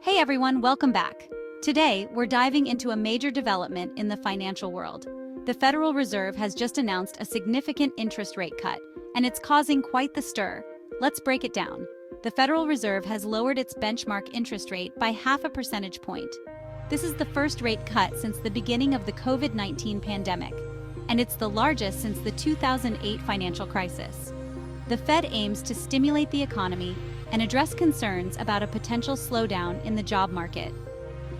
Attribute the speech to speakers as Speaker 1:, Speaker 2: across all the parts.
Speaker 1: Hey everyone, welcome back. Today, we're diving into a major development in the financial world. The Federal Reserve has just announced a significant interest rate cut, and it's causing quite the stir. Let's break it down. The Federal Reserve has lowered its benchmark interest rate by half a percentage point. This is the first rate cut since the beginning of the COVID-19 pandemic, and it's the largest since the 2008 financial crisis. The Fed aims to stimulate the economy and address concerns about a potential slowdown in the job market.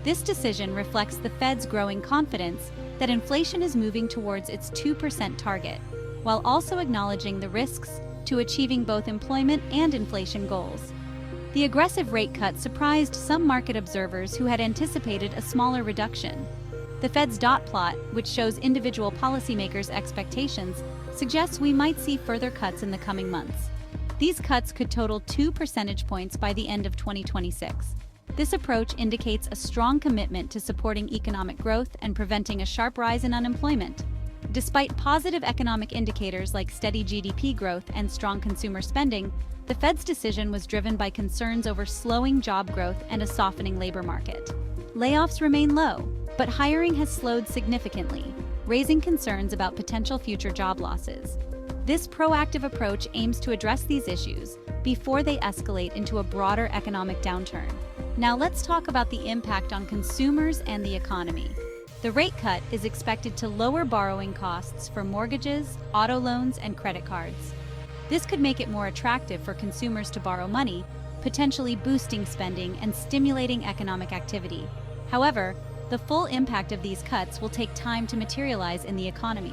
Speaker 1: This decision reflects the Fed's growing confidence that inflation is moving towards its 2% target, while also acknowledging the risks to achieving both employment and inflation goals. The aggressive rate cut surprised some market observers who had anticipated a smaller reduction. The Fed's dot plot, which shows individual policymakers' expectations, suggests we might see further cuts in the coming months. These cuts could total 2 percentage points by the end of 2026. This approach indicates a strong commitment to supporting economic growth and preventing a sharp rise in unemployment. Despite positive economic indicators like steady GDP growth and strong consumer spending, the Fed's decision was driven by concerns over slowing job growth and a softening labor market. Layoffs remain low, but hiring has slowed significantly, raising concerns about potential future job losses. This proactive approach aims to address these issues before they escalate into a broader economic downturn. Now let's talk about the impact on consumers and the economy. The rate cut is expected to lower borrowing costs for mortgages, auto loans, and credit cards. This could make it more attractive for consumers to borrow money, potentially boosting spending and stimulating economic activity. However, the full impact of these cuts will take time to materialize in the economy.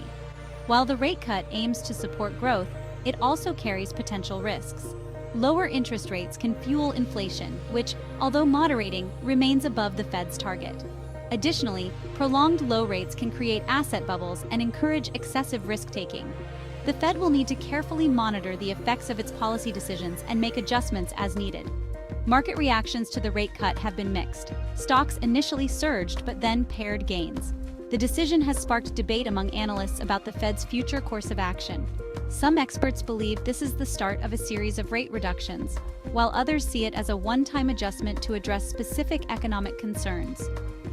Speaker 1: While the rate cut aims to support growth, it also carries potential risks. Lower interest rates can fuel inflation, which, although moderating, remains above the Fed's target. Additionally, prolonged low rates can create asset bubbles and encourage excessive risk-taking. The Fed will need to carefully monitor the effects of its policy decisions and make adjustments as needed. Market reactions to the rate cut have been mixed. Stocks initially surged but then paired gains. The decision has sparked debate among analysts about the Fed's future course of action. Some experts believe this is the start of a series of rate reductions, while others see it as a one-time adjustment to address specific economic concerns.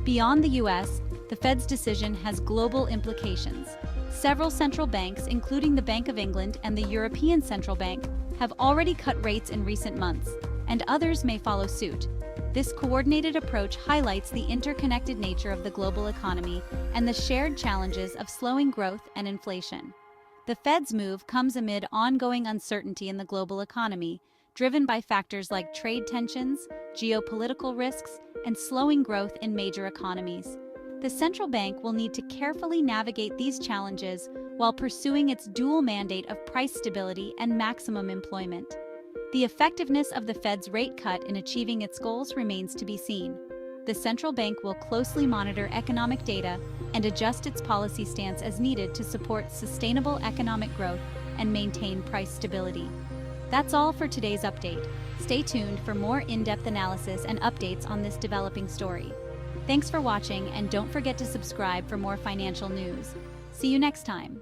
Speaker 1: Beyond the U.S., the Fed's decision has global implications. Several central banks, including the Bank of England and the European Central Bank, have already cut rates in recent months, and others may follow suit. This coordinated approach highlights the interconnected nature of the global economy and the shared challenges of slowing growth and inflation. The Fed's move comes amid ongoing uncertainty in the global economy, driven by factors like trade tensions, geopolitical risks, and slowing growth in major economies. The central bank will need to carefully navigate these challenges while pursuing its dual mandate of price stability and maximum employment. The effectiveness of the Fed's rate cut in achieving its goals remains to be seen. The central bank will closely monitor economic data and adjust its policy stance as needed to support sustainable economic growth and maintain price stability. That's all for today's update. Stay tuned for more in-depth analysis and updates on this developing story. Thanks for watching, and don't forget to subscribe for more financial news. See you next time.